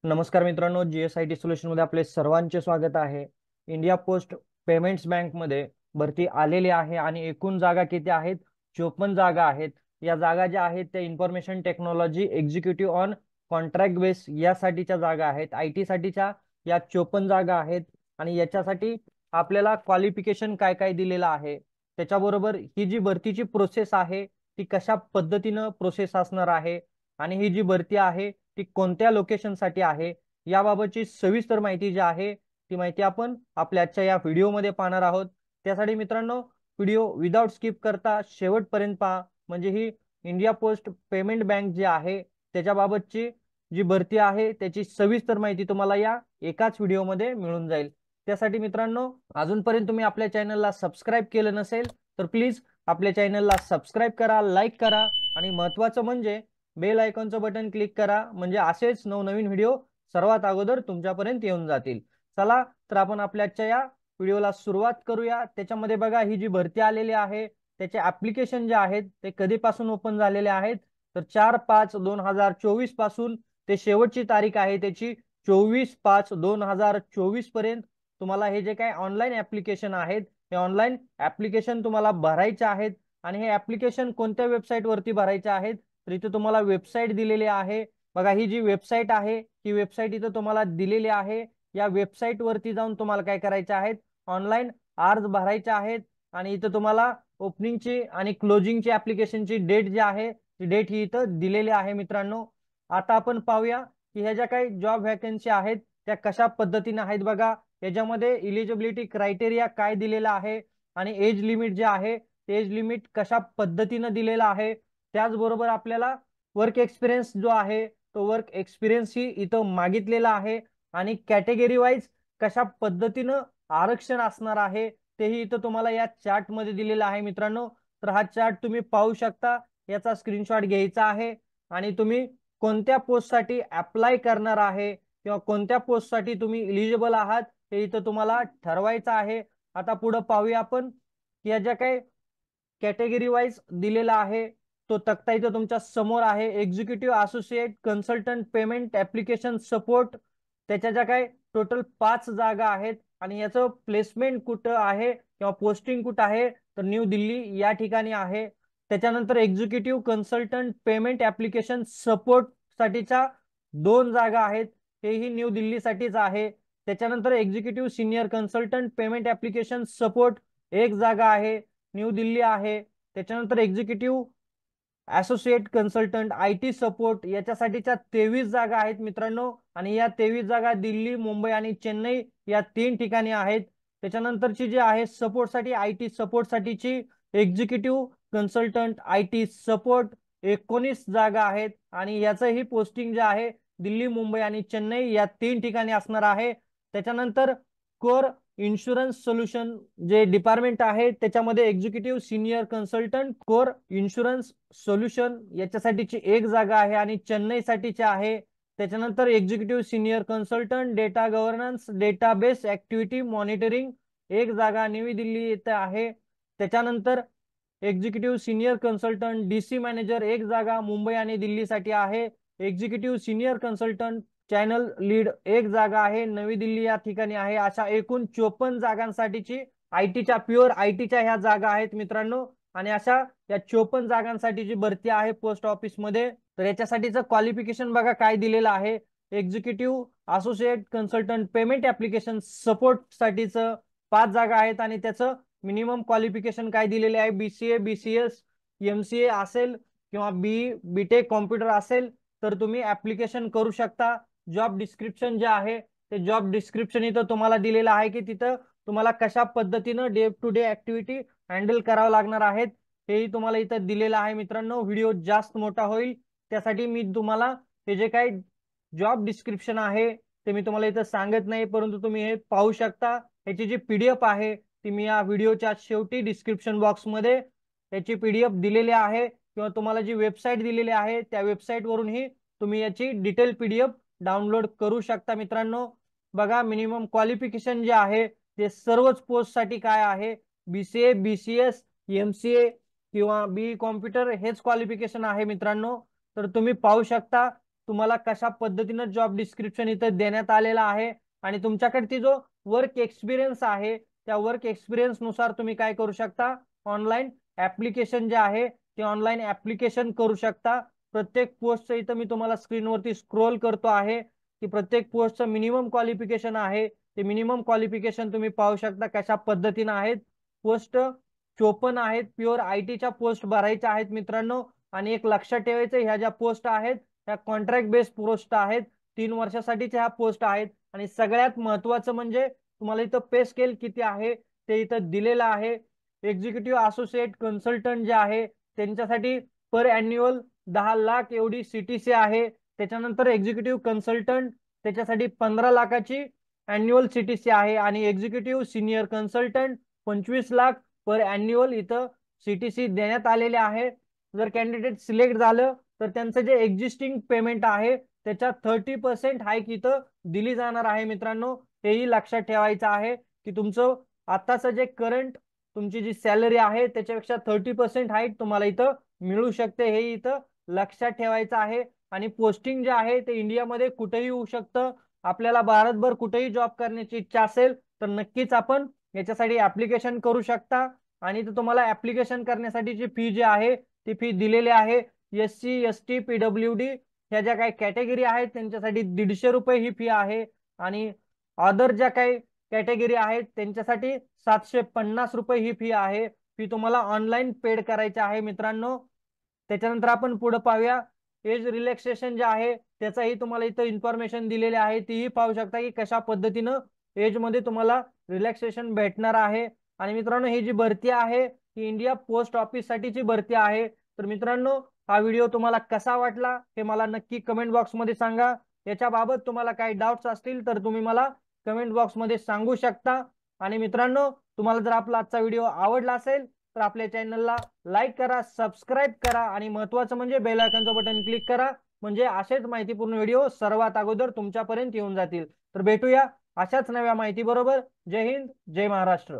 नमस्कार मित्रांनो, GSIT solution मध्ये आपले सर्वांचे स्वागत आहे। इंडिया पोस्ट पेमेंट्स बँक मध्ये भरती आलेली आहे आणि एकूण जागा किती आहेत? 54 जागा आहेत। या जागा ज्या आहेत त्या information technology executive on contract base यासाठीच्या जागा आहेत। IT साठीच्या या 54 जागा आहेत आणि याच्यासाठी आपल्याला क्वालिफिकेशन काय काय दिलेलं आहे, त्याच्याबरोबर ही जी भरतीची प्रोसेस आहे ती कशा पद्धतीनं प्रोसेस असणार आहे आणि ही जी भरती आहे ती कोणत्या लोकेशन साठी आहे याबाबतची सविस्तर माहिती जी आहे ती माहिती आपण आपल्या आजच्या या व्हिडिओमध्ये पाहणार आहोत। त्यासाठी मित्रांनो, व्हिडिओ विदाउट स्किप करता शेवटपर्यंत पहा, म्हणजे ही इंडिया पोस्ट पेमेंट बँक जी आहे त्याच्याबाबतची जी भरती आहे त्याची सविस्तर माहिती तुम्हाला या एकाच व्हिडिओमध्ये मिळून जाईल। त्यासाठी मित्रांनो, अजूनपर्यंत तुम्ही आपल्या चॅनलला सबस्क्राईब केलं नसेल तर प्लीज आपल्या चॅनलला सबस्क्राईब करा, लाईक करा आणि महत्त्वाचं म्हणजे बेल आयकॉनचं बटन क्लिक करा, म्हणजे असेच नवनवीन व्हिडिओ सर्वात अगोदर तुमच्यापर्यंत येऊन जातील। चला तर आपण आपल्या आजच्या या व्हिडिओला सुरुवात करूया। त्याच्यामध्ये बघा, ही जी भरती आलेली आहे त्याचे ऍप्लिकेशन जे आहेत ते कधीपासून ओपन झालेले आहेत तर 4/5/2024 पासून ते शेवटची तारीख आहे त्याची 24/5/2024 पर्यंत तुम्हाला हे जे काही ऑनलाईन ऍप्लिकेशन आहेत हे ऑनलाईन ऍप्लिकेशन तुम्हाला भरायचे आहेत। आणि हे ऍप्लिकेशन कोणत्या वेबसाईट वरती भरायचे आहेत तर इथे तुम्हाला वेबसाईट दिलेली आहे। बघा, ही जी वेबसाईट आहे ही वेबसाईट इथे तुम्हाला दिलेली आहे। या वेबसाईट वरती जाऊन तुम्हाला काय करायचे आहेत, ऑनलाईन अर्ज भरायचे आहेत आणि इथे तुम्हाला ओपनिंगची आणि क्लोजिंगची ऍप्लिकेशनची डेट जी आहे ती डेट ही इथं दिलेली आहे। मित्रांनो, आता आपण पाहूया की ह्या ज्या काही जॉब व्हॅकन्सी आहेत त्या कशा पद्धतीने आहेत। बघा, याच्यामध्ये इलिजिबिलिटी क्रायटेरिया काय दिलेला आहे आणि एज लिमिट जे आहे ते एज लिमिट कशा पद्धतीने दिलेला आहे। त्याचबरोबर आपल्याला वर्क एक्सपिरियन्स जो आहे तो वर्क एक्सपिरियन्स ही इथं मागितलेला आहे आणि कॅटेगरी वाईज कशा पद्धतीनं आरक्षण असणार आहे तेही इथं तुम्हाला या चार्ट मध्ये दिलेलं आहे। मित्रांनो, तर हा चार्ट तुम्ही पाहू शकता, याचा स्क्रीनशॉट घ्यायचा आहे आणि तुम्ही कोणत्या पोस्टसाठी अप्लाय करणार आहे किंवा कोणत्या पोस्टसाठी तुम्ही इलिजिबल आहात हे इथं तुम्हाला ठरवायचं आहे। आता पुढे पाहूया आपण की या ज्या काही कॅटेगरी वाईज दिलेला आहे तो तक्ता इथं तुमच्या समोर आहे। Executive associate consultant payment application support, त्याच्या ज्या काही टोटल 5 जागा आहेत आणि याचं प्लेसमेंट कुठं आहे किंवा पोस्टिंग कुठं आहे तर न्यू दिल्ली या ठिकाणी आहे। त्याच्यानंतर executive consultant payment application support साठीच्या 2 जागा आहेत, हेही न्यू दिल्लीसाठीच आहे। त्याच्यानंतर executive senior consultant payment application support एक जागा आहे, न्यू दिल्ली आहे। त्याच्यानंतर executive associate consultant IT support याच्यासाठीच्या 23 जागा आहेत मित्रांनो, आणि या 23 जागा दिल्ली, मुंबई आणि चेन्नई या 3 ठिकाणी आहेत। त्याच्यानंतरची जी आहे सपोर्ट साठी IT सपोर्ट साठीची एक्झिक्युटिव्ह कन्सल्टंट IT सपोर्ट 19 जागा आहेत आणि याचंही पोस्टिंग जे आहे दिल्ली, मुंबई आणि चेन्नई या 3 ठिकाणी असणार आहे। त्याच्यानंतर कोर इन्शुरन्स सोल्युशन जे डिपार्टमेंट आहे त्याच्यामध्ये executive senior consultant core insurance solution याच्यासाठीची एक जागा आहे आणि चेन्नई साठीची आहे। त्याच्यानंतर executive senior consultant data governance database activity monitoring एक जागा नवी दिल्ली येथे आहे। त्याच्यानंतर executive senior consultant DC manager एक जागा मुंबई आणि दिल्लीसाठी आहे। Executive senior consultant channel lead एक जागा आहे, नवी दिल्ली या ठिकाणी आहे। अशा एकूण 54 जागांसाठीची प्युअर आयटीच्या ह्या जागा आहेत मित्रांनो। आणि अशा या 54 जागांसाठीची भरती आहे पोस्ट ऑफिस मध्ये। तर याच्यासाठीचं क्वालिफिकेशन बघा काय दिलेलं आहे, executive associate consultant payment application support साठीचं 5 जागा आहेत आणि त्याचं मिनिमम क्वालिफिकेशन काय दिलेले आहे, BCA BCS MCA असेल किंवा BTech कॉम्प्युटर असेल तर तुम्ही ऍप्लिकेशन करू शकता। जॉब डिस्क्रिप्शन जे आहे ते जॉब डिस्क्रिप्शन इथं तुम्हाला दिलेलं आहे की तिथं तुम्हाला कशा पद्धतीनं day to day activity handle करावं लागणार आहेत हेही तुम्हाला इथं दिलेलं आहे। मित्रांनो, व्हिडिओ जास्त मोठा होईल त्यासाठी मी तुम्हाला हे जे काही जॉब डिस्क्रिप्शन आहे ते मी तुम्हाला इथं सांगत नाही, परंतु तुम्ही हे पाहू शकता। याची जी PDF आहे ती मी या व्हिडिओच्या शेवटी डिस्क्रिप्शन बॉक्स मध्ये याची PDF दिलेली आहे किंवा तुम्हाला जी वेबसाईट दिलेली आहे त्या वेबसाईट वरूनही तुम्ही याची डिटेल PDF डाउनलोड करू शकता। मित्रांनो, बघा मिनिमम क्वालिफिकेशन जे आहे ते सर्वच पोस्ट साठी काय आहे, BCA BCS MCA किंवा BE कॉम्प्युटर हेच क्वालिफिकेशन आहे मित्रांनो। तर तुम्ही पाहू शकता तुम्हाला कशा पद्धतीनं जॉब डिस्क्रिप्शन इथं देण्यात आलेला आहे आणि तुमच्याकडे ती जो वर्क एक्सपिरियन्स आहे त्या वर्क एक्सपिरियन्स नुसार तुम्ही काय करू शकता, ऑनलाईन ऍप्लिकेशन जे आहे ते ऑनलाईन ऍप्लिकेशन करू शकता। प्रत्येक पोस्टचं इथं मी तुम्हाला स्क्रीनवरती स्क्रोल करतो आहे की प्रत्येक पोस्टचं मिनिमम क्वालिफिकेशन आहे, ते मिनिमम क्वालिफिकेशन तुम्ही पाहू शकता कशा पद्धतीने आहेत। पोस्ट 54 आहेत, प्युअर आयटीच्या पोस्ट भरायच्या आहेत मित्रांनो। आणि एक लक्षात ठेवायचं, ह्या ज्या पोस्ट आहेत ह्या कॉन्ट्रॅक्ट बेस्ड पोस्ट आहेत, 3 वर्षासाठीच्या ह्या पोस्ट आहेत। आणि सगळ्यात महत्वाचं म्हणजे तुम्हाला इथं पे स्केल किती आहे ते इथं दिलेलं आहे। एक्झिक्युटिव्ह असोसिएट कन्सल्टंट जे आहे त्यांच्यासाठी पर अॅन्युअल 10 लाख एवढी सीटीसी आहे। त्याच्यानंतर एक्झिक्युटिव्ह कन्सल्टंट त्याच्यासाठी 15 लाखाची अॅन्युअल सीटीसी आहे आणि एक्झिक्युटिव्ह सिनियर कन्सल्टंट 25 लाख पर अॅन्युअल इथं सीटीसी देण्यात आलेले आहे। जर कॅन्डिडेट सिलेक्ट झालं तर त्यांचं जे एक्झिस्टिंग पेमेंट आहे त्याच्या 30% हाईक इथं दिली जाणार आहे मित्रांनो। हेही लक्षात ठेवायचं आहे की तुमचं आताचं जे करंट तुमची जी सॅलरी आहे त्याच्यापेक्षा 30% हाईक तुम्हाला इथं मिळू शकते, हे इथं लक्षात ठेवायचं आहे। आणि पोस्टिंग जे आहे ते इंडियामध्ये कुठेही होऊ शकतं। आपल्याला भारतभर कुठेही जॉब करण्याची इच्छा असेल तर नक्कीच आपण याच्यासाठी ऍप्लिकेशन करू शकता। आणि तुम्हाला ऍप्लिकेशन करण्यासाठीची फी जी आहे ती फी दिलेली आहे। SC ST PWD ह्या ज्या काही कॅटेगरी आहेत त्यांच्यासाठी 150 रुपये ही फी आहे आणि अदर ज्या काही कॅटेगरी आहेत त्यांच्यासाठी 750 रुपये ही फी आहे। फी तुम्हाला ऑनलाईन पेड करायची आहे मित्रांनो। त्याच्यानंतर आपण पुढे पाहूया, एज रिलॅक्सेशन जे आहे त्याचाही तुम्हाला इथं इन्फॉर्मेशन दिलेली आहे, तीही पाहू शकता की कशा पद्धतीनं एज मध्ये तुम्हाला रिलॅक्सेशन भेटणार आहे। आणि मित्रांनो ही जी भरती आहे ही इंडिया पोस्ट ऑफिस साठीची भरती आहे। तर मित्रांनो हा व्हिडिओ तुम्हाला कसा वाटला हे मला नक्की कमेंट बॉक्स मध्ये सांगा। याच्याबाबत तुम्हाला काही डाऊट्स असतील तर तुम्ही मला कमेंट बॉक्स मध्ये सांगू शकता। आणि मित्रांनो तुम्हाला जर आपला आजचा व्हिडिओ आवडला असेल तर आपल्या चॅनलला लाईक करा, सबस्क्राईब करा आणि महत्त्वाचं म्हणजे बेल आयकॉनचं बटन क्लिक करा, म्हणजे असेच माहितीपूर्ण व्हिडिओ सर्वात अगोदर तुमच्यापर्यंत येऊन जातील। तर भेटूया अशाच नव्या माहिती बरोबर। जय हिंद, जय महाराष्ट्र।